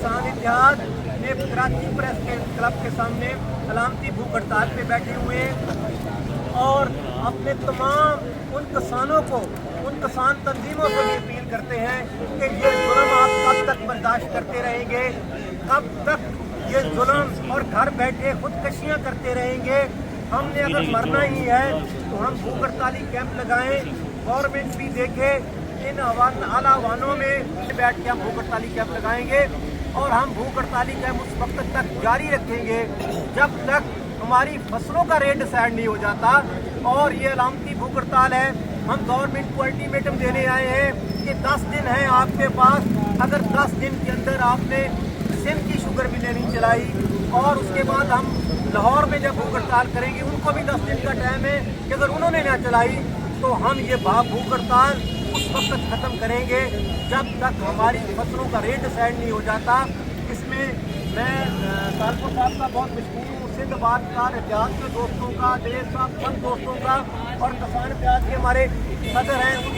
किसान इत्तेहाद ने कराची प्रेस के क्लब के सामने सलामती भूख हड़ताल पे बैठे हुए हैं और अपने तमाम उन किसानों को, उन किसान तंजीमों से भी अपील करते हैं कि ये जुल्म आप कब तक बर्दाश्त करते रहेंगे, कब तक ये जुल्म और घर बैठे खुदकशियाँ करते रहेंगे। हमने अगर मरना ही है तो हम भूख हड़ताली कैंप लगाएं, गवर्नमेंट भी देखे, इन आला आह्वानों में बैठ के हम भूख हड़ताली कैंप लगाएंगे और हम भूख हड़ताली कैंप उस वक्त तक जारी रखेंगे जब तक हमारी फसलों का रेट डिसाइड नहीं हो जाता। और ये अलामती भूख हड़ताल है, हम गवर्नमेंट को अल्टीमेटम देने आए हैं कि 10 दिन है आपके पास, अगर 10 दिन के अंदर आपने सिंध की शुगर मिलें नहीं चलाई और उसके बाद हम लाहौर में जब भूख हड़ताल करेंगे उनको भी 10 दिन का टाइम है कि अगर उन्होंने ना चलाई तो हम ये भूख हड़ताल उस वक्त तक ख़त्म करेंगे जब तक हमारी फसलों का रेट डिसाइड नहीं हो जाता। इसमें मैं तालपुर साहब का बहुत मशहूर हूँ, सिंध बात का, इतिहास के दोस्तों का, देश साहब सब दोस्तों का और किसान इत्तेहाद के हमारे सदर हैं